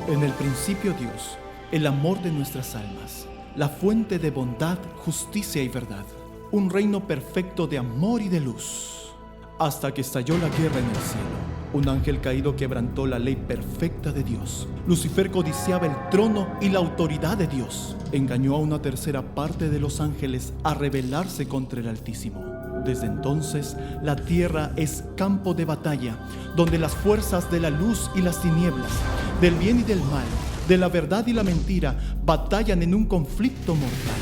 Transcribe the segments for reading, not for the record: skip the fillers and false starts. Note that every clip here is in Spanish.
En el principio Dios, el amor de nuestras almas, la fuente de bondad, justicia y verdad, un reino perfecto de amor y de luz. Hasta que estalló la guerra en el cielo, un ángel caído quebrantó la ley perfecta de Dios. Lucifer codiciaba el trono y la autoridad de Dios. Engañó a una tercera parte de los ángeles a rebelarse contra el Altísimo. Desde entonces, la tierra es campo de batalla, donde las fuerzas de la luz y las tinieblas, del bien y del mal, de la verdad y la mentira, batallan en un conflicto mortal.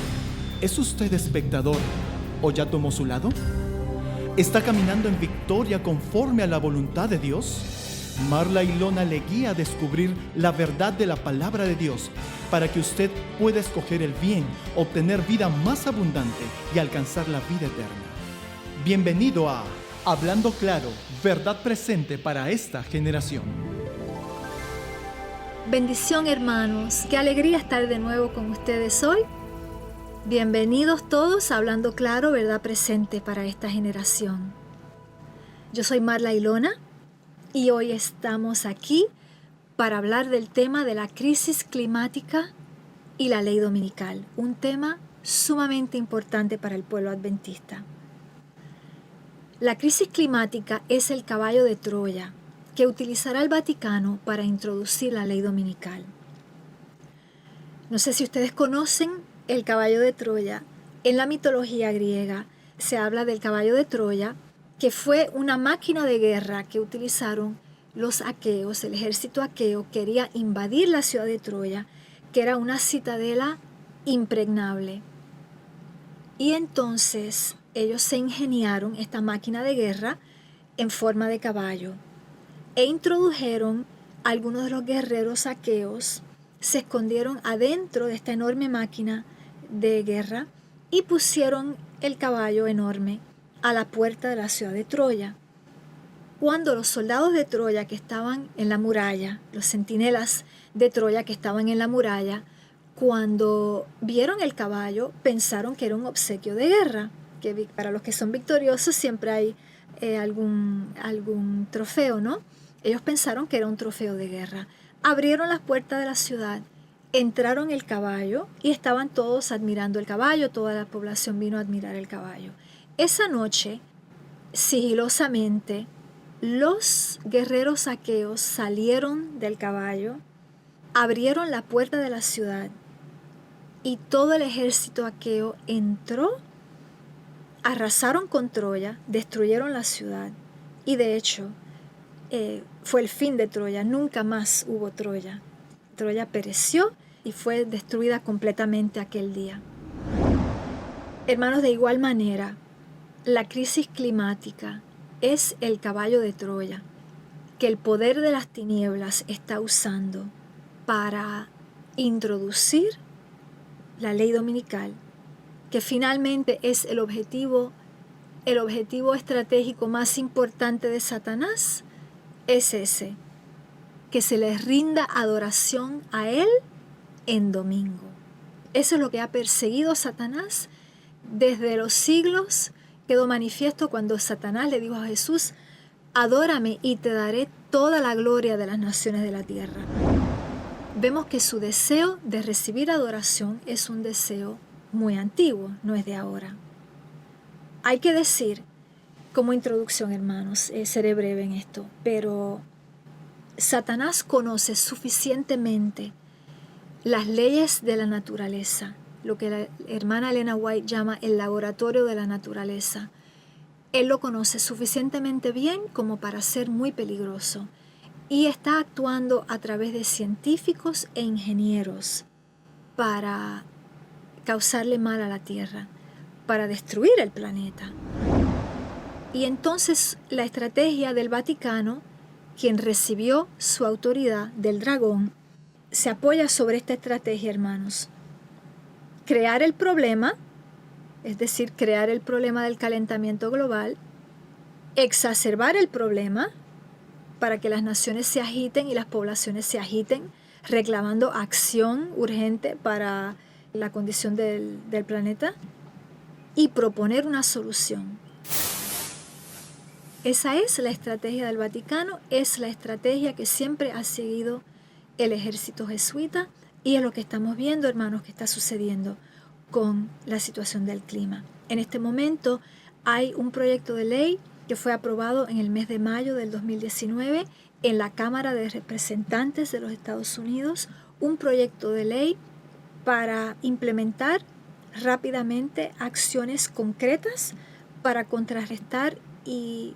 ¿Es usted espectador o ya tomó su lado? ¿Está caminando en victoria conforme a la voluntad de Dios? Marla Ilona le guía a descubrir la verdad de la palabra de Dios para que usted pueda escoger el bien, obtener vida más abundante y alcanzar la vida eterna. Bienvenido a Hablando Claro, verdad presente para esta generación. Bendición, hermanos, qué alegría estar de nuevo con ustedes hoy. Bienvenidos todos a Hablando Claro, verdad presente para esta generación. Yo soy Marla Ilona y hoy estamos aquí para hablar del tema de la crisis climática y la ley dominical, un tema sumamente importante para el pueblo adventista. La crisis climática es el caballo de Troya que utilizará el Vaticano para introducir la ley dominical. No sé si ustedes conocen el caballo de Troya. En la mitología griega se habla del caballo de Troya, que fue una máquina de guerra que utilizaron los aqueos. El ejército aqueo quería invadir la ciudad de Troya, que era una citadela impregnable. Y entonces ellos se ingeniaron esta máquina de guerra en forma de caballo e introdujeron a algunos de los guerreros aqueos, se escondieron adentro de esta enorme máquina de guerra y pusieron el caballo enorme a la puerta de la ciudad de Troya. Cuando los soldados de Troya que estaban en la muralla, los centinelas de Troya que estaban en la muralla, cuando vieron el caballo pensaron que era un obsequio de guerra, que para los que son victoriosos siempre hay algún trofeo, ¿no? Ellos pensaron que era un trofeo de guerra. Abrieron las puertas de la ciudad, entraron el caballo y estaban todos admirando el caballo. Toda la población vino a admirar el caballo. Esa noche, sigilosamente, los guerreros aqueos salieron del caballo, abrieron la puerta de la ciudad y todo el ejército aqueo entró, arrasaron con Troya, destruyeron la ciudad y de hecho fue el fin de Troya. Nunca más hubo Troya. Troya pereció y fue destruida completamente aquel día. Hermanos, de igual manera, la crisis climática es el caballo de Troya que el poder de las tinieblas está usando para introducir la ley dominical, que finalmente es el objetivo estratégico más importante de Satanás. Es ese, que se les rinda adoración a él en domingo. Eso es lo que ha perseguido Satanás desde los siglos. Quedó manifiesto cuando Satanás le dijo a Jesús: adórame y te daré toda la gloria de las naciones de la tierra. Vemos que su deseo de recibir adoración es un deseo muy antiguo, no es de ahora. Hay que decir, como introducción, hermanos, seré breve en esto, pero Satanás conoce suficientemente las leyes de la naturaleza, lo que la hermana Elena White llama el laboratorio de la naturaleza. Él lo conoce suficientemente bien como para ser muy peligroso y está actuando a través de científicos e ingenieros para causarle mal a la Tierra, para destruir el planeta. Y entonces la estrategia del Vaticano, quien recibió su autoridad del dragón, se apoya sobre esta estrategia, hermanos. Crear el problema, es decir, crear el problema del calentamiento global, exacerbar el problema para que las naciones se agiten y las poblaciones se agiten, reclamando acción urgente para la condición del planeta, y proponer una solución. Esa es la estrategia del Vaticano, es la estrategia que siempre ha seguido el ejército jesuita, y es lo que estamos viendo, hermanos, que está sucediendo con la situación del clima. En este momento hay un proyecto de ley que fue aprobado en el mes de mayo del 2019 en la Cámara de Representantes de los Estados Unidos, un proyecto de ley para implementar rápidamente acciones concretas para contrarrestar y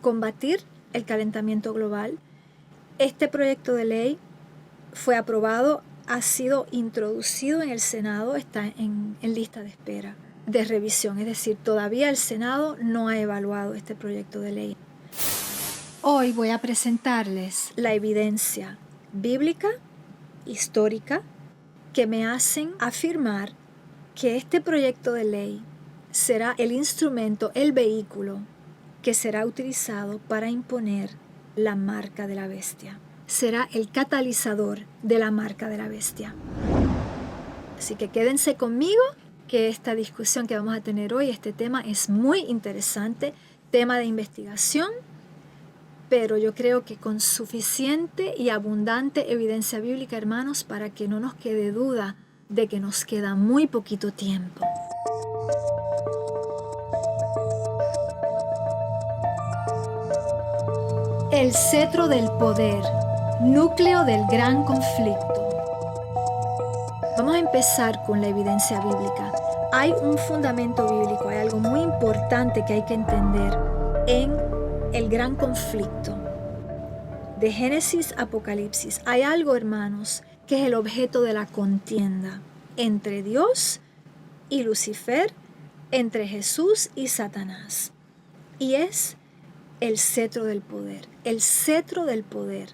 combatir el calentamiento global. Este proyecto de ley fue aprobado, ha sido introducido en el Senado, está en lista de espera de revisión, es decir, todavía el Senado no ha evaluado este proyecto de ley. Hoy voy a presentarles la evidencia bíblica, histórica, que me hacen afirmar que este proyecto de ley será el instrumento, el vehículo que será utilizado para imponer la marca de la bestia. Será el catalizador de la marca de la bestia. Así que quédense conmigo, que esta discusión que vamos a tener hoy, este tema es muy interesante, tema de investigación, pero yo creo que con suficiente y abundante evidencia bíblica, hermanos, para que no nos quede duda de que nos queda muy poquito tiempo. El cetro del poder, núcleo del gran conflicto. Vamos a empezar con la evidencia bíblica. Hay un fundamento bíblico, hay algo muy importante que hay que entender en el gran conflicto de Génesis a Apocalipsis. Hay algo, hermanos, que es el objeto de la contienda entre Dios y Lucifer, entre Jesús y Satanás. Y es el cetro del poder, el cetro del poder,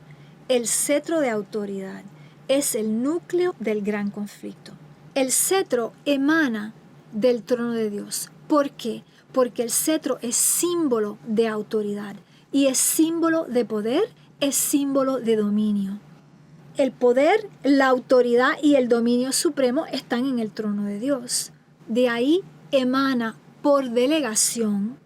el cetro de autoridad. Es el núcleo del gran conflicto. El cetro emana del trono de Dios. ¿Por qué? Porque el cetro es símbolo de autoridad y es símbolo de poder, es símbolo de dominio. El poder, la autoridad y el dominio supremo están en el trono de Dios. De ahí emana por delegación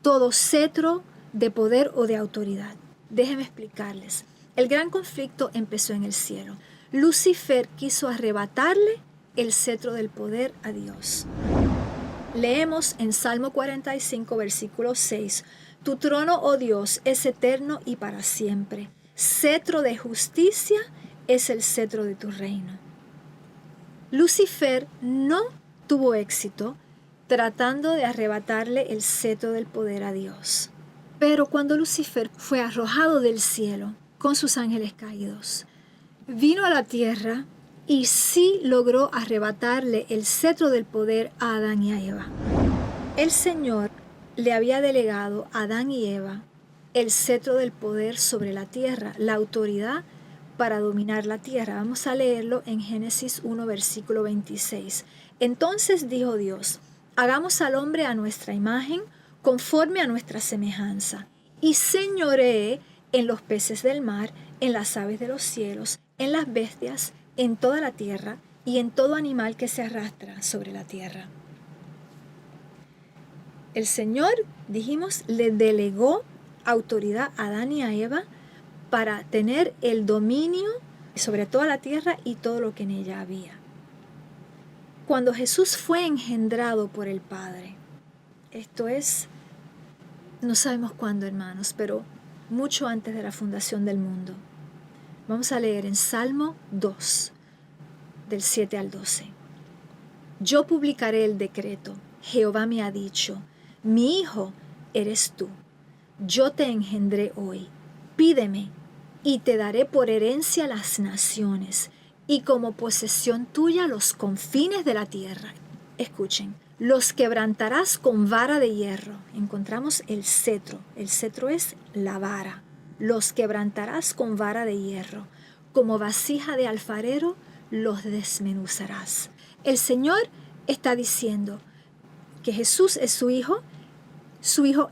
todo cetro de poder o de autoridad. Déjenme explicarles. El gran conflicto empezó en el cielo. Lucifer quiso arrebatarle el cetro del poder a Dios. Leemos en Salmo 45, versículo 6. Tu trono, oh Dios, es eterno y para siempre. Cetro de justicia es el cetro de tu reino. Lucifer no tuvo éxito tratando de arrebatarle el cetro del poder a Dios. Pero cuando Lucifer fue arrojado del cielo con sus ángeles caídos, vino a la tierra y sí logró arrebatarle el cetro del poder a Adán y a Eva. El Señor le había delegado a Adán y Eva el cetro del poder sobre la tierra, la autoridad para dominar la tierra. Vamos a leerlo en Génesis 1, versículo 26. Entonces dijo Dios, hagamos al hombre a nuestra imagen, conforme a nuestra semejanza, y señoree en los peces del mar, en las aves de los cielos, en las bestias, en toda la tierra y en todo animal que se arrastra sobre la tierra. El Señor, dijimos, le delegó autoridad a Adán y a Eva para tener el dominio sobre toda la tierra y todo lo que en ella había. Cuando Jesús fue engendrado por el Padre, esto es, no sabemos cuándo, hermanos, pero mucho antes de la fundación del mundo. Vamos a leer en Salmo 2, del 7 al 12. Yo publicaré el decreto. Jehová me ha dicho, mi hijo eres tú. Yo te engendré hoy. Pídeme y te daré por herencia las naciones y como posesión tuya los confines de la tierra. Escuchen. Los quebrantarás con vara de hierro. Encontramos el cetro. El cetro es la vara. Los quebrantarás con vara de hierro. Como vasija de alfarero, los desmenuzarás. El Señor está diciendo que Jesús es su hijo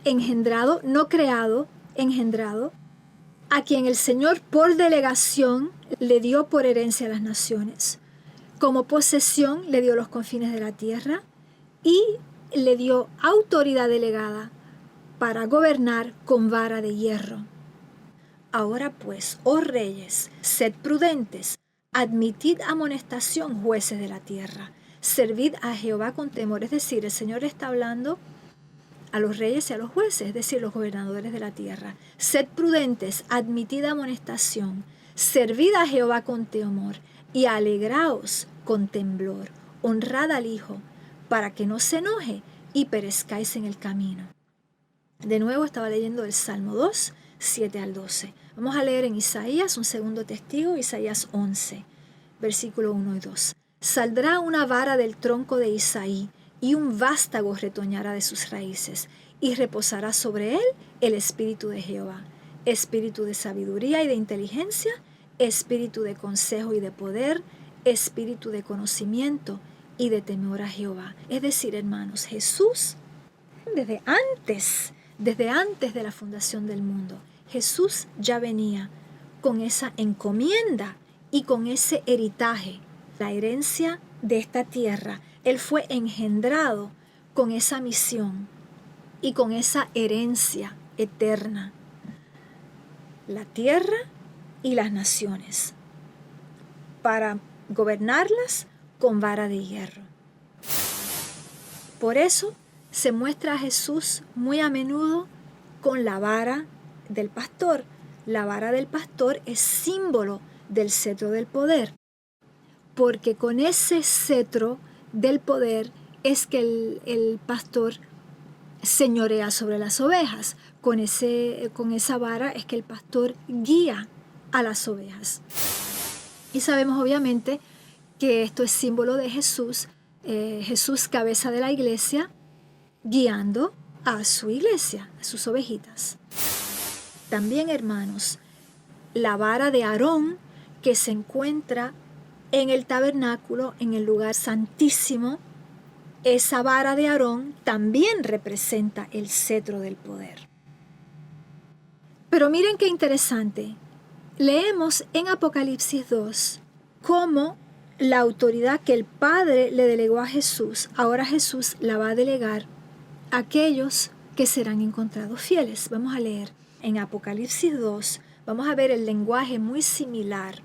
engendrado, no creado, engendrado, a quien el Señor por delegación le dio por herencia a las naciones. Como posesión le dio los confines de la tierra y le dio autoridad delegada para gobernar con vara de hierro. Ahora pues, oh reyes, sed prudentes, admitid amonestación, jueces de la tierra, servid a Jehová con temor. Es decir, el Señor está hablando a los reyes y a los jueces, es decir, los gobernadores de la tierra. Sed prudentes, admitid amonestación, servid a Jehová con temor y alegraos con temblor. Honrad al Hijo, para que no se enoje y perezcáis en el camino. De nuevo estaba leyendo el Salmo 2, 7 al 12. Vamos a leer en Isaías, un segundo testigo, Isaías 11, versículo 1 y 2. Saldrá una vara del tronco de Isaí, y un vástago retoñará de sus raíces, y reposará sobre él el espíritu de Jehová, espíritu de sabiduría y de inteligencia, espíritu de consejo y de poder, espíritu de conocimiento y de temor a Jehová. Es decir, hermanos, Jesús, desde antes de la fundación del mundo, Jesús ya venía con esa encomienda y con ese heritaje, la herencia de esta tierra. Él fue engendrado con esa misión y con esa herencia eterna. La tierra y las naciones, para gobernarlas con vara de hierro. Por eso se muestra a Jesús muy a menudo con la vara del pastor. La vara del pastor es símbolo del cetro del poder, porque con ese cetro del poder es que el pastor señorea sobre las ovejas. Con esa vara es que el pastor guía a las ovejas. Y sabemos obviamente que esto es símbolo de Jesús, Jesús cabeza de la iglesia, guiando a su iglesia, a sus ovejitas. También, hermanos, la vara de Aarón que se encuentra en el tabernáculo, en el lugar santísimo, esa vara de Aarón también representa el cetro del poder. Pero miren qué interesante. Leemos en Apocalipsis 2 cómo la autoridad que el Padre le delegó a Jesús, ahora Jesús la va a delegar a aquellos que serán encontrados fieles. Vamos a leer en Apocalipsis 2, vamos a ver el lenguaje muy similar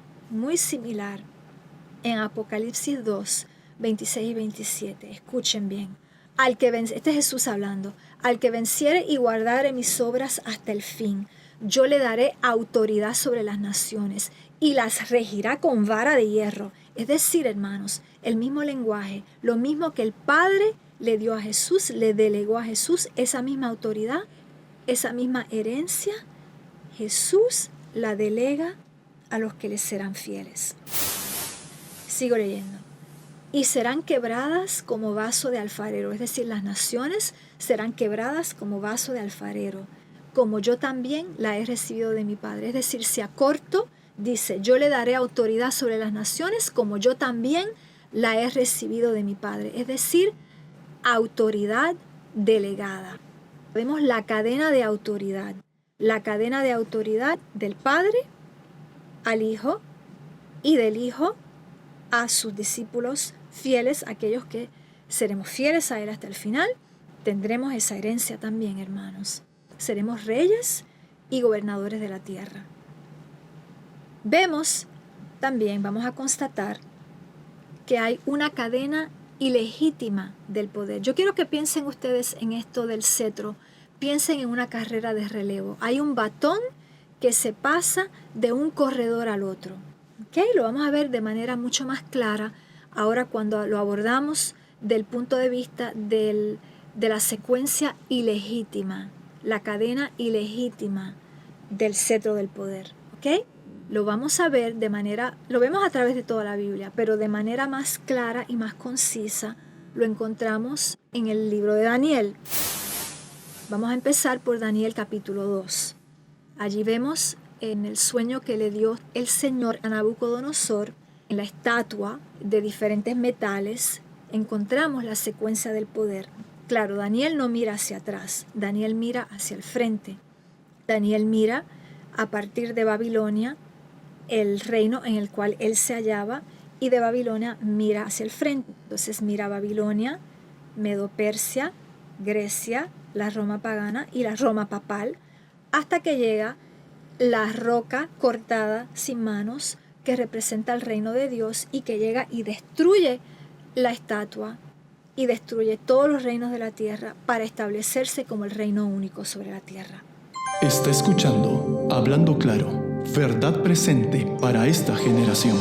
en Apocalipsis 2, 26 y 27. Escuchen bien. Este es Jesús hablando. Al que venciere y guardare mis obras hasta el fin, yo le daré autoridad sobre las naciones y las regirá con vara de hierro. Es decir, hermanos, el mismo lenguaje, lo mismo que el Padre le dio a Jesús, le delegó a Jesús esa misma autoridad, esa misma herencia, Jesús la delega a los que les serán fieles. Sigo leyendo. Y serán quebradas como vaso de alfarero, es decir, las naciones serán quebradas como vaso de alfarero, como yo también la he recibido de mi Padre. Es decir, si acorto, dice, yo le daré autoridad sobre las naciones como yo también la he recibido de mi Padre. Es decir, autoridad delegada. Vemos la cadena de autoridad del Padre al Hijo y del Hijo a sus discípulos fieles, aquellos que seremos fieles a Él hasta el final. Tendremos esa herencia también, hermanos. Seremos reyes y gobernadores de la tierra. Vemos también, vamos a constatar que hay una cadena ilegítima del poder. Yo quiero que piensen ustedes en esto del cetro. Piensen en una carrera de relevo. Hay un batón que se pasa de un corredor al otro. ¿Okay? Lo vamos a ver de manera mucho más clara ahora cuando lo abordamos del punto de vista de la secuencia ilegítima, la cadena ilegítima del cetro del poder. ¿Okay? Lo vamos a ver lo vemos a través de toda la Biblia, pero de manera más clara y más concisa lo encontramos en el libro de Daniel. Vamos a empezar por Daniel capítulo 2. Allí vemos en el sueño que le dio el Señor a Nabucodonosor, en la estatua de diferentes metales, encontramos la secuencia del poder. Claro, Daniel no mira hacia atrás, Daniel mira hacia el frente. Daniel mira a partir de Babilonia, el reino en el cual él se hallaba, y de Babilonia mira hacia el frente. Entonces mira Babilonia, Medo-Persia, Grecia, la Roma pagana y la Roma papal, hasta que llega la roca cortada sin manos que representa el reino de Dios y que llega y destruye la estatua y destruye todos los reinos de la tierra para establecerse como el reino único sobre la tierra. Está escuchando Hablando Claro, verdad presente para esta generación.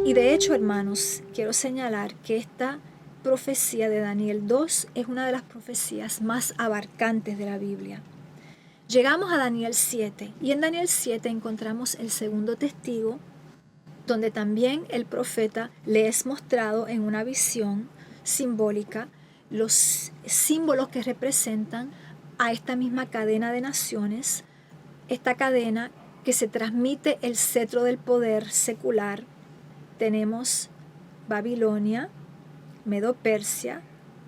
Y de hecho, hermanos, quiero señalar que esta profecía de Daniel 2 es una de las profecías más abarcantes de la Biblia. Llegamos a Daniel 7 y en Daniel 7 encontramos el segundo testigo, donde también el profeta le es mostrado en una visión simbólica los símbolos que representan a esta misma cadena de naciones, esta cadena que se transmite el cetro del poder secular. Tenemos Babilonia, Medo-Persia,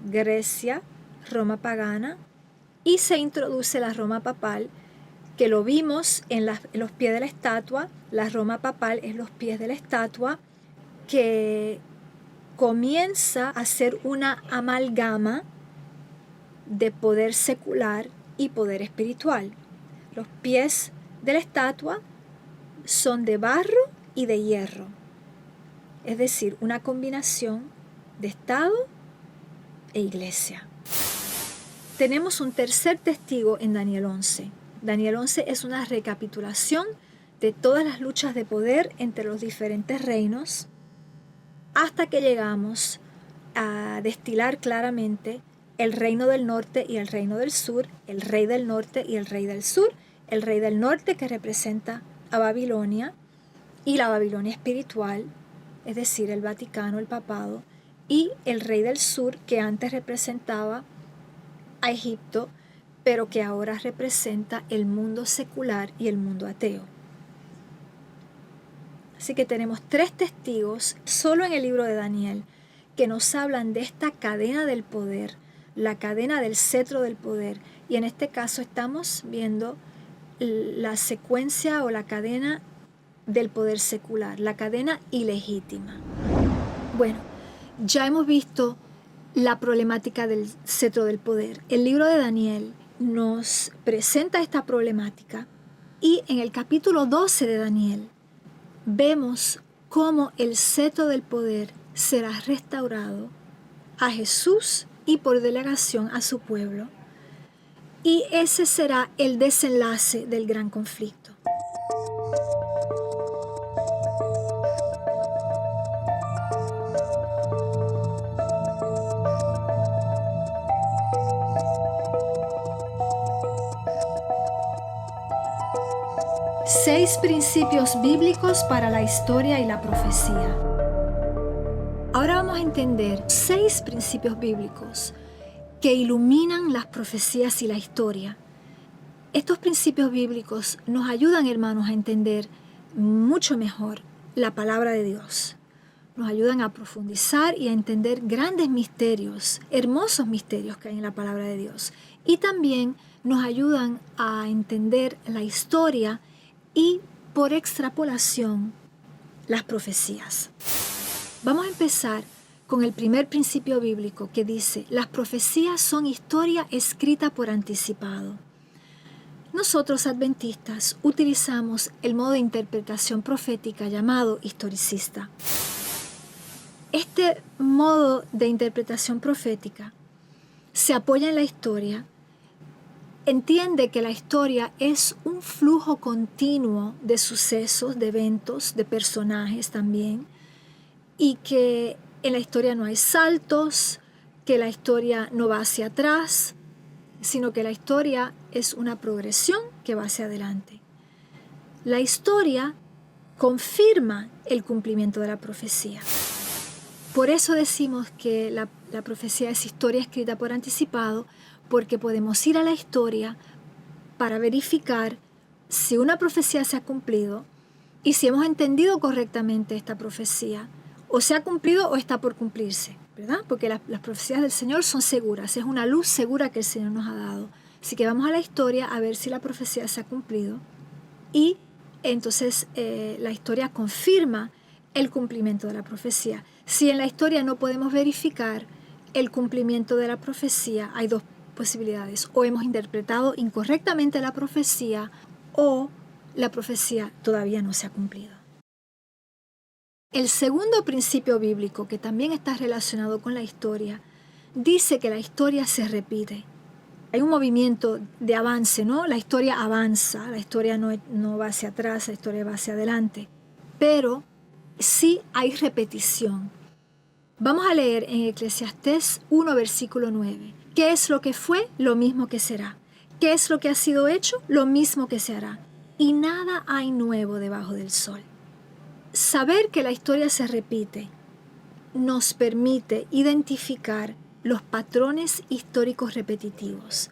Grecia, Roma pagana, y se introduce la Roma papal, que lo vimos en los pies de la estatua. La Roma papal es los pies de la estatua, que comienza a ser una amalgama de poder secular y poder espiritual. Los pies de la estatua son de barro y de hierro, es decir, una combinación de Estado e Iglesia. Tenemos un tercer testigo en Daniel 11. Daniel 11 es una recapitulación de todas las luchas de poder entre los diferentes reinos hasta que llegamos a destilar claramente el reino del norte y el reino del sur, el rey del norte y el rey del sur, el rey del norte que representa a Babilonia y la Babilonia espiritual, es decir, el Vaticano, el papado, y el rey del sur que antes representaba a Egipto, pero que ahora representa el mundo secular y el mundo ateo. Así que tenemos 3 testigos solo en el libro de Daniel que nos hablan de esta cadena del poder, la cadena del cetro del poder, y en este caso estamos viendo la secuencia o la cadena del poder secular, la cadena ilegítima. Bueno, ya hemos visto la problemática del cetro del poder. El libro de Daniel nos presenta esta problemática y en el capítulo 12 de Daniel vemos cómo el cetro del poder será restaurado a Jesús y por delegación a su pueblo. Y ese será el desenlace del gran conflicto. Seis principios bíblicos para la historia y la profecía. Ahora vamos a entender 6 principios bíblicos que iluminan las profecías y la historia. Estos principios bíblicos nos ayudan, hermanos, a entender mucho mejor la palabra de Dios. Nos ayudan a profundizar y a entender grandes misterios, hermosos misterios que hay en la palabra de Dios. Y también nos ayudan a entender la historia y, por extrapolación, las profecías. Vamos a empezar con el primer principio bíblico que dice: las profecías son historia escrita por anticipado. Nosotros, adventistas, utilizamos el modo de interpretación profética llamado historicista. Este modo de interpretación profética se apoya en la historia. Entiende que la historia es un flujo continuo de sucesos, de eventos, de personajes también, y que en la historia no hay saltos, que la historia no va hacia atrás, sino que la historia es una progresión que va hacia adelante. La historia confirma el cumplimiento de la profecía. Por eso decimos que la profecía es historia escrita por anticipado, porque podemos ir a la historia para verificar si una profecía se ha cumplido y si hemos entendido correctamente esta profecía, o se ha cumplido o está por cumplirse, ¿verdad? Porque las profecías del Señor son seguras, es una luz segura que el Señor nos ha dado. Así que vamos a la historia a ver si la profecía se ha cumplido y entonces la historia confirma el cumplimiento de la profecía. Si en la historia no podemos verificar el cumplimiento de la profecía, hay dos posibilidades. O hemos interpretado incorrectamente la profecía o la profecía todavía no se ha cumplido. El segundo principio bíblico, que también está relacionado con la historia, dice que la historia se repite. Hay un movimiento de avance, ¿no? La historia avanza, la historia no va hacia atrás, la historia va hacia adelante. Pero sí hay repetición. Vamos a leer en Eclesiastés 1, versículo 9. ¿Qué es lo que fue? Lo mismo que será. ¿Qué es lo que ha sido hecho? Lo mismo que se hará. Y nada hay nuevo debajo del sol. Saber que la historia se repite nos permite identificar los patrones históricos repetitivos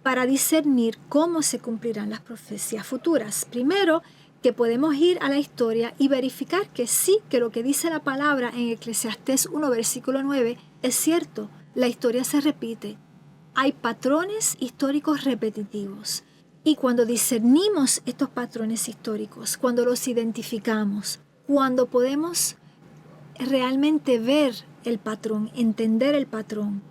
para discernir cómo se cumplirán las profecías futuras. Primero, que podemos ir a la historia y verificar que sí, que lo que dice la palabra en Eclesiastés 1, versículo 9, es cierto. La historia se repite. Hay patrones históricos repetitivos. Y cuando discernimos estos patrones históricos, cuando los identificamos, cuando podemos realmente ver el patrón, entender el patrón,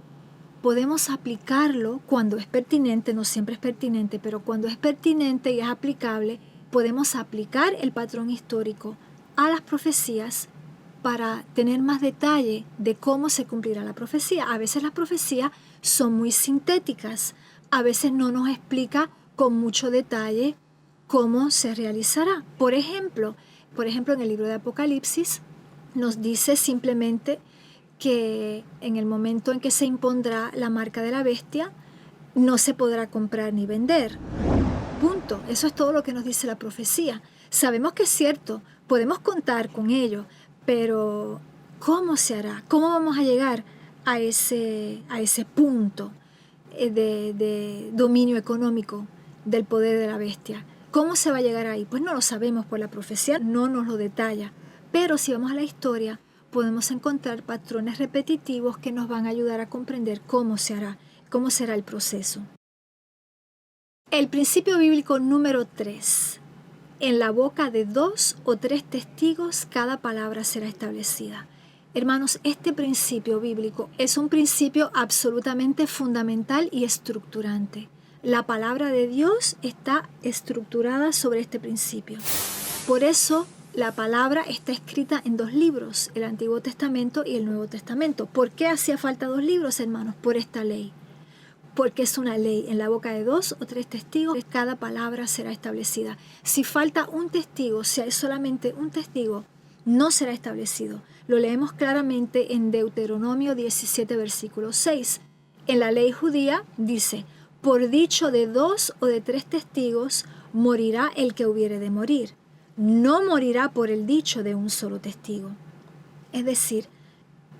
podemos aplicarlo cuando es pertinente, no siempre es pertinente, pero cuando es pertinente y es aplicable, podemos aplicar el patrón histórico a las profecías para tener más detalle de cómo se cumplirá la profecía. A veces las profecías son muy sintéticas, a veces no nos explica con mucho detalle cómo se realizará. Por ejemplo, en el libro de Apocalipsis nos dice simplemente que en el momento en que se impondrá la marca de la bestia, no se podrá comprar ni vender. Punto. Eso es todo lo que nos dice la profecía. Sabemos que es cierto, podemos contar con ello, pero ¿cómo se hará? ¿Cómo vamos a llegar a ese punto de dominio económico del poder de la bestia? ¿Cómo se va a llegar ahí? Pues no lo sabemos, por la profecía no nos lo detalla. Pero si vamos a la historia, podemos encontrar patrones repetitivos que nos van a ayudar a comprender cómo se hará, cómo será el proceso. El principio bíblico número 3. En la boca de 2 o 3 testigos, cada palabra será establecida. Hermanos, este principio bíblico es un principio absolutamente fundamental y estructurante. La palabra de Dios está estructurada sobre este principio. Por eso, la palabra está escrita en 2 libros, el Antiguo Testamento y el Nuevo Testamento. ¿Por qué hacía falta 2 libros, hermanos? Por esta ley. Porque es una ley. En la boca de 2 o 3 testigos, cada palabra será establecida. Si falta un testigo, si hay solamente un testigo, no será establecido. Lo leemos claramente en Deuteronomio 17, versículo 6. En la ley judía dice: por dicho de 2 o de 3 testigos, morirá el que hubiere de morir. No morirá por el dicho de un solo testigo. Es decir,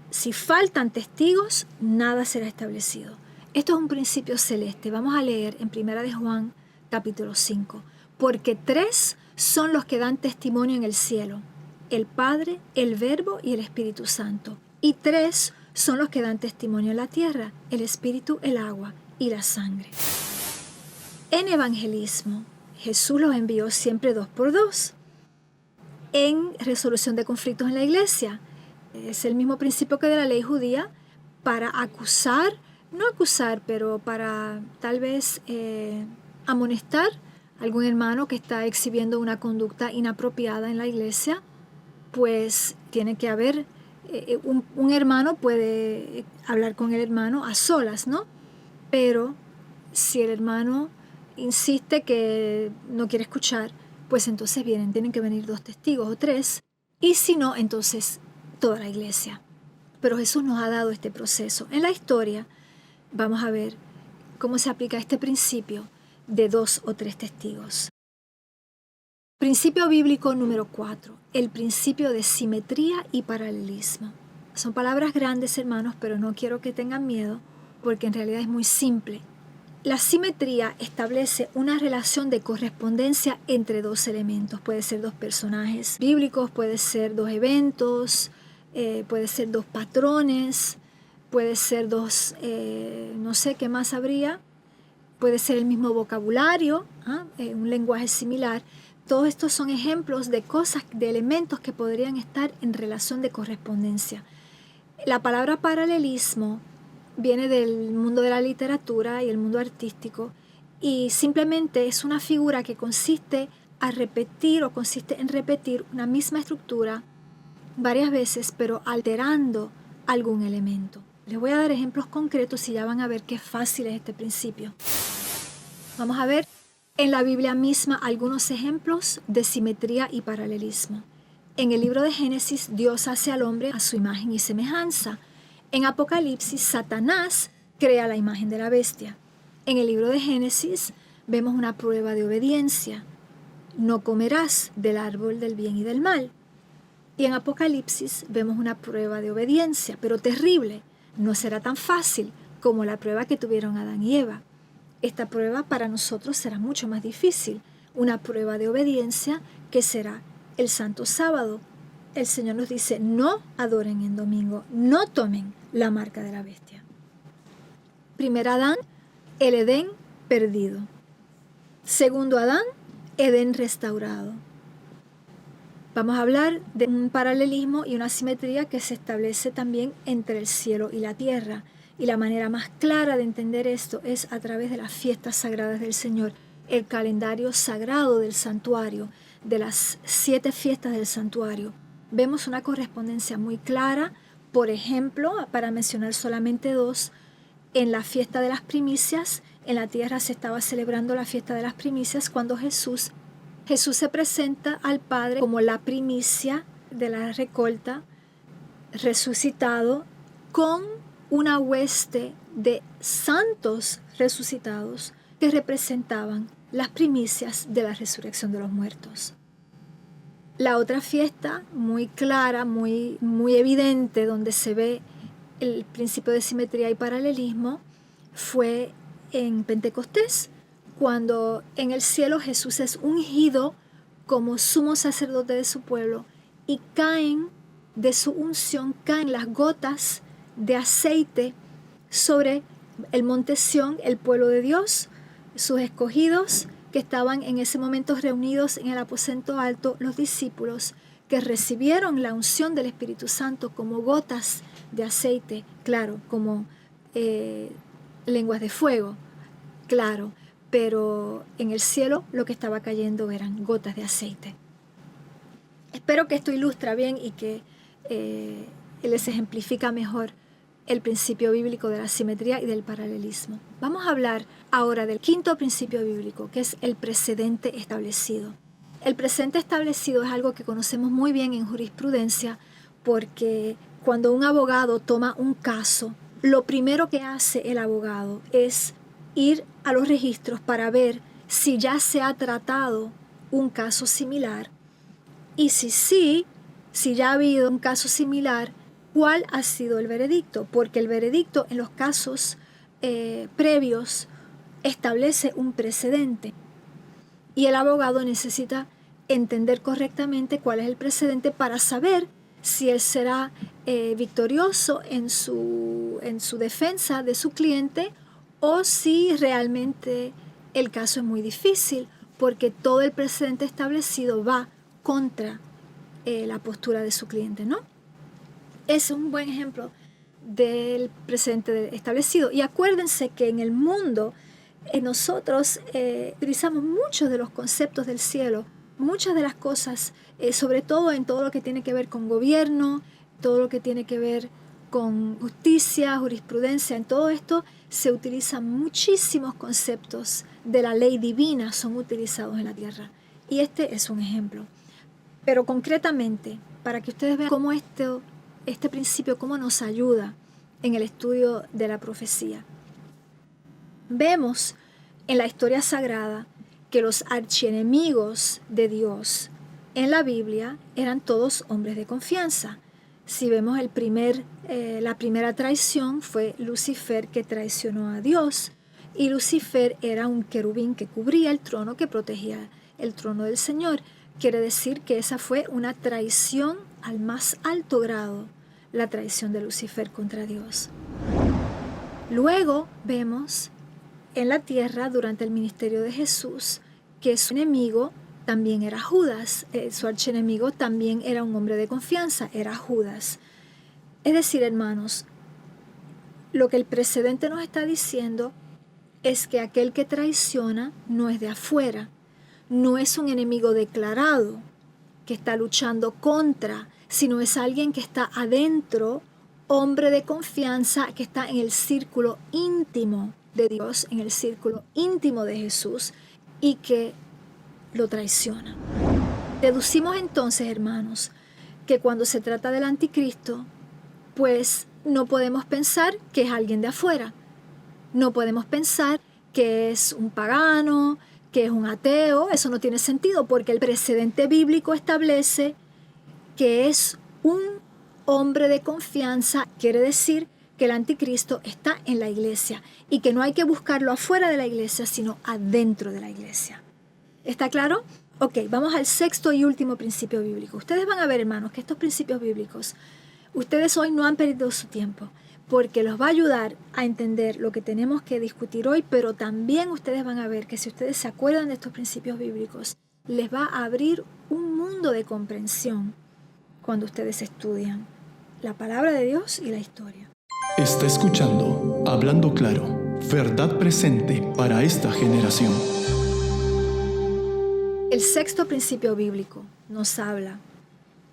si faltan testigos, nada será establecido. Esto es un principio celeste. Vamos a leer en 1 de Juan, capítulo 5. Porque 3 son los que dan testimonio en el cielo: el Padre, el Verbo y el Espíritu Santo. Y 3 son los que dan testimonio en la tierra: el Espíritu, el agua y la sangre. En evangelismo, Jesús los envió siempre 2 por 2. En resolución de conflictos en la iglesia, es el mismo principio que de la ley judía, para pero para tal vez amonestar a algún hermano que está exhibiendo una conducta inapropiada en la iglesia. Pues tiene que haber, un hermano puede hablar con el hermano a solas, ¿no? Pero si el hermano insiste que no quiere escuchar, pues entonces tienen que venir 2 testigos o 3, y si no, entonces toda la iglesia. Pero Jesús nos ha dado este proceso. En la historia vamos a ver cómo se aplica este principio de 2 o 3 testigos. Principio bíblico número 4, el principio de simetría y paralelismo. Son palabras grandes, hermanos, pero no quiero que tengan miedo, porque en realidad es muy simple. La simetría establece una relación de correspondencia entre 2 elementos. Puede ser 2 personajes bíblicos, puede ser 2 eventos, puede ser 2 patrones, puede ser 2, no sé qué más habría, puede ser el mismo vocabulario, un lenguaje similar. Todos estos son ejemplos de cosas, de elementos que podrían estar en relación de correspondencia. La palabra paralelismo viene del mundo de la literatura y el mundo artístico, y simplemente es una figura que consiste en repetir una misma estructura varias veces, pero alterando algún elemento. Les voy a dar ejemplos concretos y ya van a ver qué fácil es este principio. Vamos a ver en la Biblia misma algunos ejemplos de simetría y paralelismo. En el libro de Génesis, Dios hace al hombre a su imagen y semejanza. En Apocalipsis, Satanás crea la imagen de la bestia. En el libro de Génesis vemos una prueba de obediencia. No comerás del árbol del bien y del mal. Y en Apocalipsis vemos una prueba de obediencia, pero terrible. No será tan fácil como la prueba que tuvieron Adán y Eva. Esta prueba para nosotros será mucho más difícil. Una prueba de obediencia que será el Santo Sábado. El Señor nos dice, no adoren en domingo, no tomen la marca de la bestia. Primer Adán, el Edén perdido. Segundo Adán, Edén restaurado. Vamos a hablar de un paralelismo y una simetría que se establece también entre el cielo y la tierra. Y la manera más clara de entender esto es a través de las fiestas sagradas del Señor, el calendario sagrado del santuario, de las 7 fiestas del santuario. Vemos una correspondencia muy clara, por ejemplo, para mencionar solamente 2, en la fiesta de las primicias, en la tierra se estaba celebrando la fiesta de las primicias cuando Jesús se presenta al Padre como la primicia de la recolta, resucitado, con una hueste de santos resucitados que representaban las primicias de la resurrección de los muertos. La otra fiesta, muy clara, muy evidente, donde se ve el principio de simetría y paralelismo, fue en Pentecostés, cuando en el cielo Jesús es ungido como sumo sacerdote de su pueblo y caen de su unción, caen las gotas de aceite sobre el monte Sión, el pueblo de Dios, sus escogidos que estaban en ese momento reunidos en el aposento alto, los discípulos que recibieron la unción del Espíritu Santo como gotas de aceite, claro, como lenguas de fuego, claro, pero en el cielo lo que estaba cayendo eran gotas de aceite. Espero que esto ilustra bien y que les ejemplifica mejor el principio bíblico de la simetría y del paralelismo. Vamos a hablar ahora del quinto principio bíblico, que es el precedente establecido. El precedente establecido es algo que conocemos muy bien en jurisprudencia, porque cuando un abogado toma un caso, lo primero que hace el abogado es ir a los registros para ver si ya se ha tratado un caso similar y si ya ha habido un caso similar, ¿cuál ha sido el veredicto? Porque el veredicto en los casos previos establece un precedente y el abogado necesita entender correctamente cuál es el precedente para saber si él será victorioso en su defensa de su cliente o si realmente el caso es muy difícil porque todo el precedente establecido va contra la postura de su cliente, ¿no? Es un buen ejemplo del precedente establecido. Y acuérdense que en el mundo nosotros utilizamos muchos de los conceptos del cielo, muchas de las cosas, sobre todo en todo lo que tiene que ver con gobierno, todo lo que tiene que ver con justicia, jurisprudencia, en todo esto se utilizan muchísimos conceptos de la ley divina, son utilizados en la tierra. Y este es un ejemplo. Pero concretamente, para que ustedes vean cómo este principio cómo nos ayuda en el estudio de la profecía. Vemos en la historia sagrada que los archienemigos de Dios en la Biblia eran todos hombres de confianza. Si vemos la primera traición fue Lucifer, que traicionó a Dios, y Lucifer era un querubín que cubría el trono, que protegía el trono del Señor. Quiere decir que esa fue una traición al más alto grado, la traición de Lucifer contra Dios. Luego vemos en la tierra, durante el ministerio de Jesús, que su enemigo también era Judas. Su archienemigo también era un hombre de confianza, era Judas. Es decir, hermanos, lo que el precedente nos está diciendo es que aquel que traiciona no es de afuera, no es un enemigo declarado que está luchando contra, sino es alguien que está adentro, hombre de confianza, que está en el círculo íntimo de Dios, en el círculo íntimo de Jesús, y que lo traiciona. Deducimos entonces, hermanos, que cuando se trata del anticristo, pues no podemos pensar que es alguien de afuera. No podemos pensar que es un pagano, que es un ateo. Eso no tiene sentido porque el precedente bíblico establece que es un hombre de confianza. Quiere decir que el anticristo está en la iglesia y que no hay que buscarlo afuera de la iglesia, sino adentro de la iglesia. ¿Está claro? Ok, vamos al sexto y último principio bíblico. Ustedes van a ver, hermanos, que estos principios bíblicos, ustedes hoy no han perdido su tiempo, porque los va a ayudar a entender lo que tenemos que discutir hoy, pero también ustedes van a ver que si ustedes se acuerdan de estos principios bíblicos, les va a abrir un mundo de comprensión cuando ustedes estudian la palabra de Dios y la historia. Está escuchando Hablando Claro, verdad presente para esta generación. El sexto principio bíblico nos habla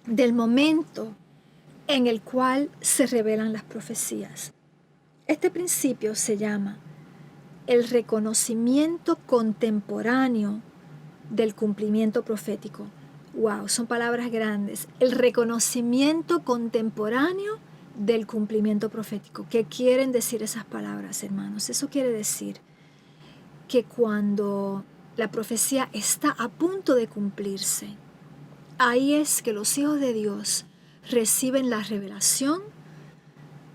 del momento en el cual se revelan las profecías. Este principio se llama el reconocimiento contemporáneo del cumplimiento profético. Wow, son palabras grandes. El reconocimiento contemporáneo del cumplimiento profético. ¿Qué quieren decir esas palabras, hermanos? Eso quiere decir que cuando la profecía está a punto de cumplirse, ahí es que los hijos de Dios reciben la revelación,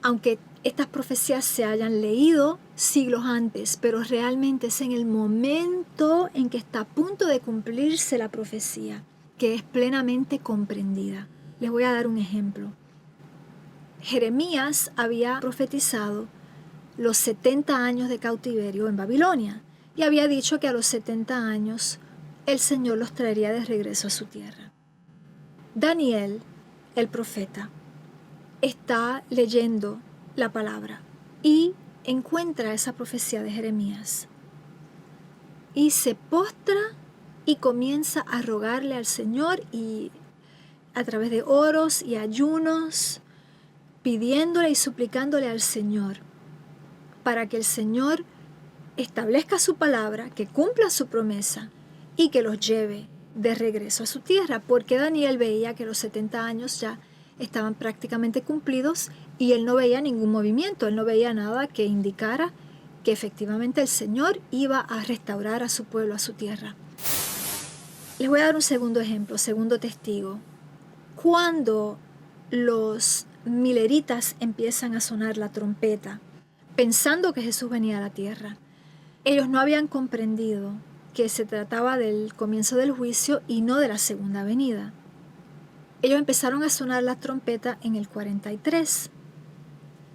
aunque estas profecías se hayan leído siglos antes, pero realmente es en el momento en que está a punto de cumplirse la profecía que es plenamente comprendida. Les voy a dar un ejemplo. Jeremías había profetizado los 70 años de cautiverio en Babilonia y había dicho que a los 70 años el Señor los traería de regreso a su tierra. Daniel, el profeta, está leyendo la palabra y encuentra esa profecía de Jeremías y se postra y comienza a rogarle al Señor y a través de oros y ayunos, pidiéndole y suplicándole al Señor para que el Señor establezca su palabra, que cumpla su promesa y que los lleve de regreso a su tierra, porque Daniel veía que los 70 años ya estaban prácticamente cumplidos y él no veía ningún movimiento, él no veía nada que indicara que efectivamente el Señor iba a restaurar a su pueblo, a su tierra. Les voy a dar un segundo ejemplo, segundo testigo. Cuando los mileritas empiezan a sonar la trompeta, pensando que Jesús venía a la tierra, ellos no habían comprendido que se trataba del comienzo del juicio y no de la segunda venida. Ellos empezaron a sonar la trompeta en el 43.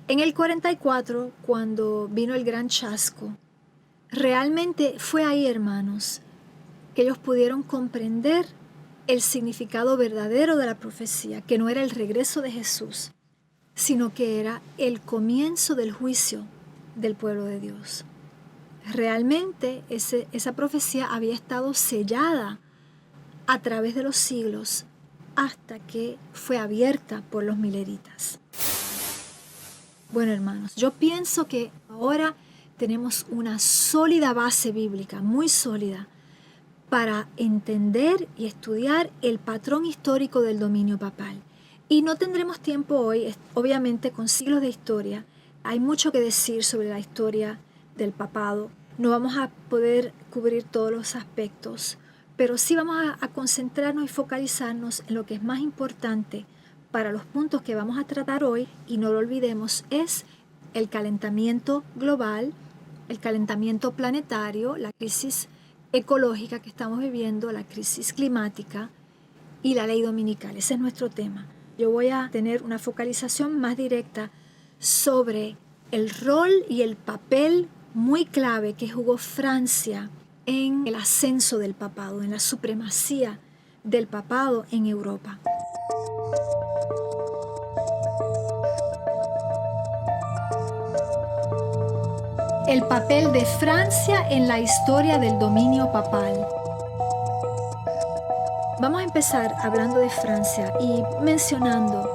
En el 44, cuando vino el gran chasco, realmente fue ahí, hermanos, que ellos pudieron comprender el significado verdadero de la profecía, que no era el regreso de Jesús, sino que era el comienzo del juicio del pueblo de Dios. Realmente esa profecía había estado sellada a través de los siglos hasta que fue abierta por los mileritas. Bueno, hermanos, yo pienso que ahora tenemos una sólida base bíblica, muy sólida, para entender y estudiar el patrón histórico del dominio papal. Y no tendremos tiempo hoy, obviamente con siglos de historia, hay mucho que decir sobre la historia del papado. No vamos a poder cubrir todos los aspectos, pero sí vamos a concentrarnos y focalizarnos en lo que es más importante para los puntos que vamos a tratar hoy, y no lo olvidemos, es el calentamiento global, el calentamiento planetario, la crisis ecológica que estamos viviendo, la crisis climática y la ley dominical. Ese es nuestro tema. Yo voy a tener una focalización más directa sobre el rol y el papel muy clave que jugó Francia en el ascenso del papado, en la supremacía del papado en Europa. el papel de Francia en la historia del dominio papal. Vamos a empezar hablando de Francia y mencionando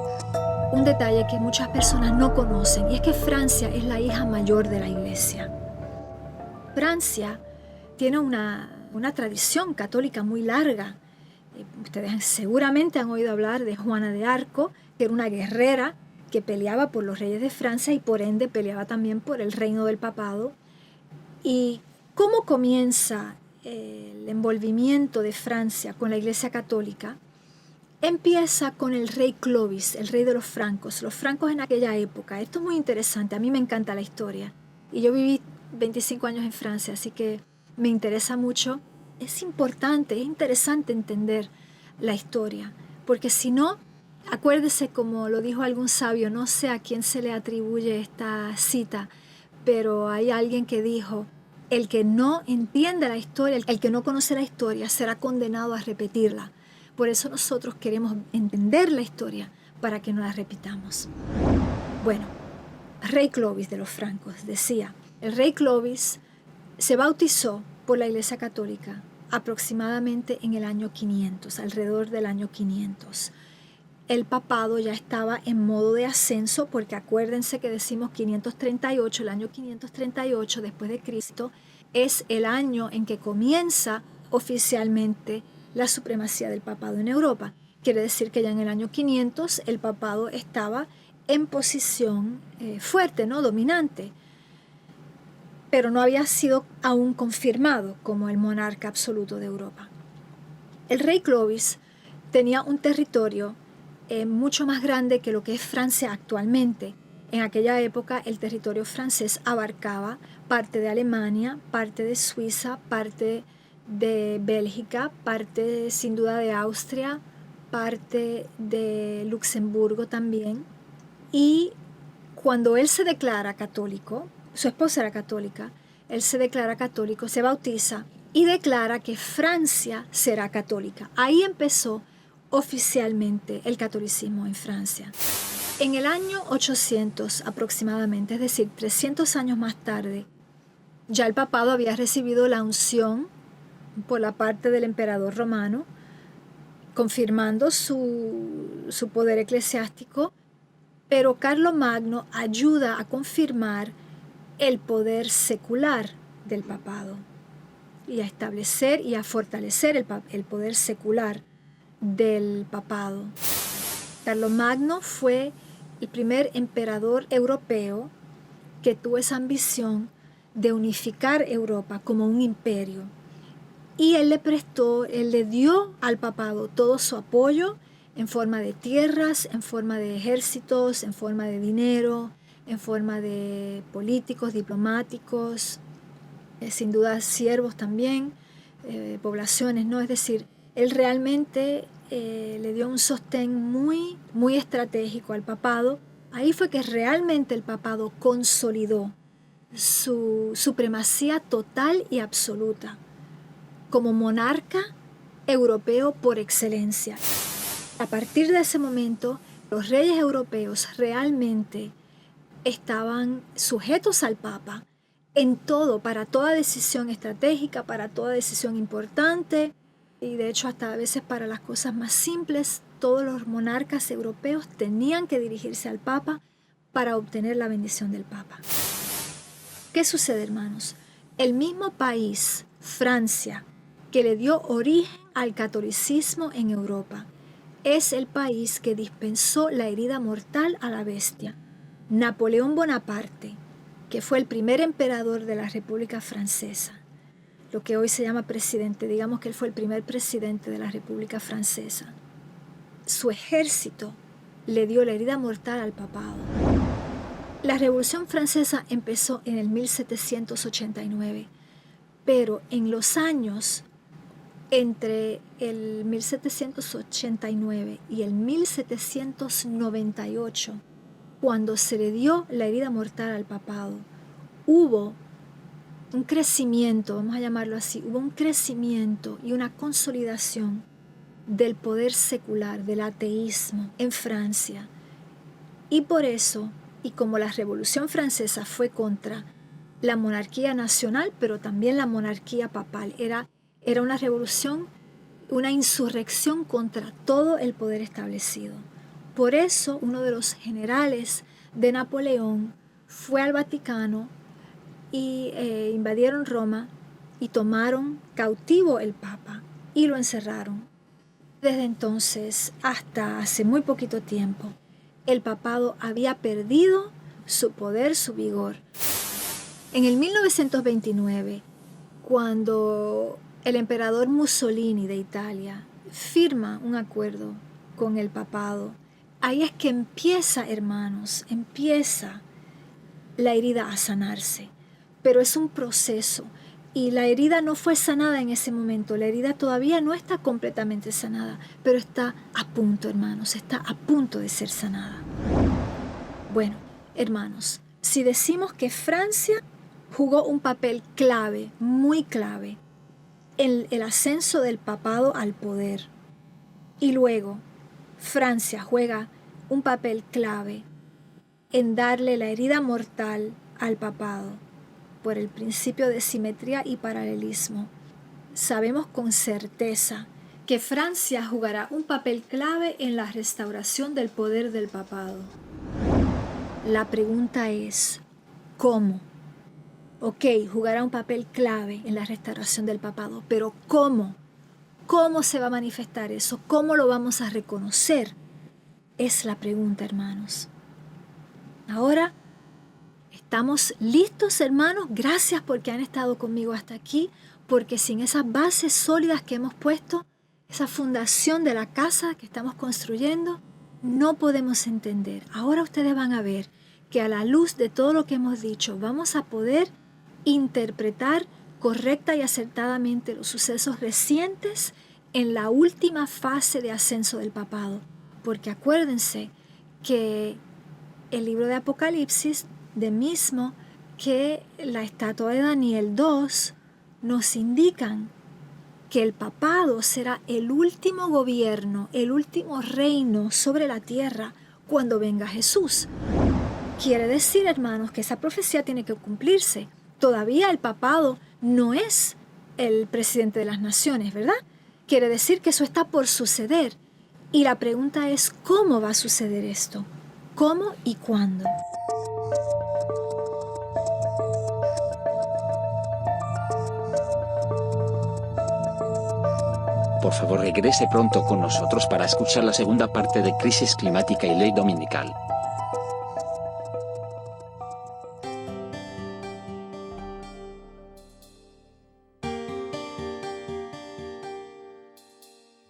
un detalle que muchas personas no conocen, y es que Francia es la hija mayor de la Iglesia. Francia tiene una tradición católica muy larga. Ustedes seguramente han oído hablar de Juana de Arco, que era una guerrera que peleaba por los reyes de Francia y por ende peleaba también por el reino del papado. ¿Y cómo comienza el envolvimiento de Francia con la Iglesia Católica? Empieza con el rey Clovis, el rey de los francos en aquella época. Esto es muy interesante, a mí me encanta la historia. Y yo viví 25 años en Francia, así que me interesa mucho. Es importante, es interesante entender la historia, porque si no, acuérdese, como lo dijo algún sabio, no sé a quién se le atribuye esta cita, pero hay alguien que dijo: el que no entiende la historia, el que no conoce la historia, será condenado a repetirla. Por eso nosotros queremos entender la historia para que no la repitamos. Bueno, rey Clovis de los francos decía, el rey Clovis se bautizó por la Iglesia Católica aproximadamente en el año 500, alrededor del año 500. El papado ya estaba en modo de ascenso, porque acuérdense que decimos 538, el año 538 después de Cristo es el año en que comienza oficialmente la supremacía del papado en Europa. Quiere decir que ya en el año 500 el papado estaba en posición fuerte, ¿no? Dominante, pero no había sido aún confirmado como el monarca absoluto de Europa. El rey Clovis tenía un territorio mucho más grande que lo que es Francia actualmente. En aquella época el territorio francés abarcaba parte de Alemania, parte de Suiza, parte de Bélgica, parte sin duda de Austria, parte de Luxemburgo también. Y cuando él se declara católico, su esposa era católica, él se declara católico, se bautiza y declara que Francia será católica. Ahí empezó oficialmente el catolicismo en Francia. En el año 800 aproximadamente, es decir, 300 años más tarde, ya el papado había recibido la unción por la parte del emperador romano, confirmando su poder eclesiástico, pero Carlomagno ayuda a confirmar el poder secular del papado y a establecer y a fortalecer el poder secular del papado. Carlomagno fue el primer emperador europeo que tuvo esa ambición de unificar Europa como un imperio. Y él le dio al papado todo su apoyo en forma de tierras, en forma de ejércitos, en forma de dinero, en forma de políticos, diplomáticos, sin duda siervos también, poblaciones, ¿no? Es decir, él realmente le dio un sostén muy, muy estratégico al papado. Ahí fue que realmente el papado consolidó su supremacía total y absoluta como monarca europeo por excelencia. A partir de ese momento, los reyes europeos realmente estaban sujetos al Papa en todo, para toda decisión estratégica, para toda decisión importante, y de hecho hasta a veces para las cosas más simples, todos los monarcas europeos tenían que dirigirse al Papa para obtener la bendición del Papa. ¿Qué sucede, hermanos? El mismo país, Francia, que le dio origen al catolicismo en Europa, es el país que dispensó la herida mortal a la bestia. Napoleón Bonaparte, que fue el primer emperador de la República Francesa, lo que hoy se llama presidente, digamos que él fue el primer presidente de la República Francesa. Su ejército le dio la herida mortal al papado. La Revolución Francesa empezó en el 1789, pero en los años entre el 1789 y el 1798, cuando se le dio la herida mortal al papado, hubo un crecimiento, vamos a llamarlo así, hubo un crecimiento y una consolidación del poder secular, del ateísmo en Francia. Y por eso, y como la Revolución Francesa fue contra la monarquía nacional, pero también la monarquía papal. Era una revolución, una insurrección contra todo el poder establecido. Por eso uno de los generales de Napoleón fue al Vaticano y invadieron Roma y tomaron cautivo el Papa y lo encerraron. Desde entonces hasta hace muy poquito tiempo, el papado había perdido su poder, su vigor. En el 1929, cuando el emperador Mussolini de Italia firma un acuerdo con el papado, ahí es que empieza, hermanos, empieza la herida a sanarse. Pero es un proceso y la herida no fue sanada en ese momento. La herida todavía no está completamente sanada, pero está a punto, hermanos, está a punto de ser sanada. Bueno, hermanos, si decimos que Francia jugó un papel clave, muy clave, en el ascenso del papado al poder, y luego Francia juega un papel clave en darle la herida mortal al papado por el principio de simetría y paralelismo, sabemos con certeza que Francia jugará un papel clave en la restauración del poder del papado. La pregunta es, ¿cómo? Ok, jugará un papel clave en la restauración del papado, pero ¿cómo? ¿Cómo se va a manifestar eso? ¿Cómo lo vamos a reconocer? Es la pregunta, hermanos. Ahora, ¿estamos listos, hermanos? Gracias porque han estado conmigo hasta aquí, porque sin esas bases sólidas que hemos puesto, esa fundación de la casa que estamos construyendo, no podemos entender. Ahora ustedes van a ver que a la luz de todo lo que hemos dicho, vamos a poder interpretar correcta y acertadamente los sucesos recientes en la última fase de ascenso del papado. Porque acuérdense que el libro de Apocalipsis, de mismo que la estatua de Daniel 2, nos indican que el papado será el último gobierno, el último reino sobre la tierra cuando venga Jesús. Quiere decir, hermanos, que esa profecía tiene que cumplirse. Todavía el papado no es el presidente de las naciones, ¿verdad? Quiere decir que eso está por suceder. Y la pregunta es, ¿cómo va a suceder esto? ¿Cómo y cuándo? Por favor, regrese pronto con nosotros para escuchar la segunda parte de Crisis Climática y Ley Dominical.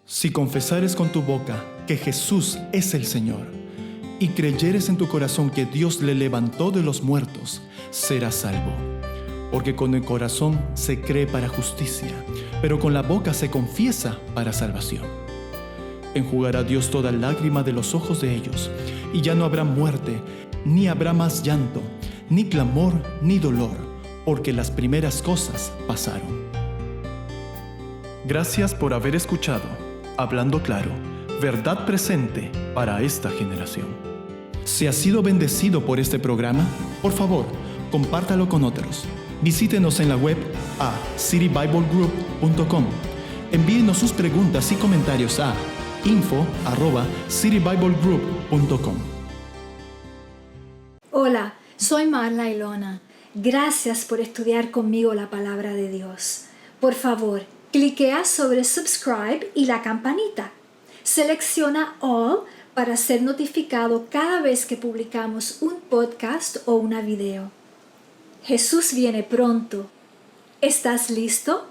Si confesares con tu boca que Jesús es el Señor y creyeres en tu corazón que Dios le levantó de los muertos, serás salvo. Porque con el corazón se cree para justicia, pero con la boca se confiesa para salvación. Enjugará Dios toda lágrima de los ojos de ellos, y ya no habrá muerte, ni habrá más llanto, ni clamor, ni dolor, porque las primeras cosas pasaron. Gracias por haber escuchado Hablando Claro, verdad presente para esta generación. Si has sido bendecido por este programa, por favor, compártalo con otros. Visítenos en la web a citybiblegroup.com. Envíenos sus preguntas y comentarios a info@citybiblegroup.com. Hola, soy Marla Ilona. Gracias por estudiar conmigo la palabra de Dios. Por favor, cliquea sobre subscribe y la campanita. Selecciona All para ser notificado cada vez que publicamos un podcast o una video. Jesús viene pronto. ¿Estás listo?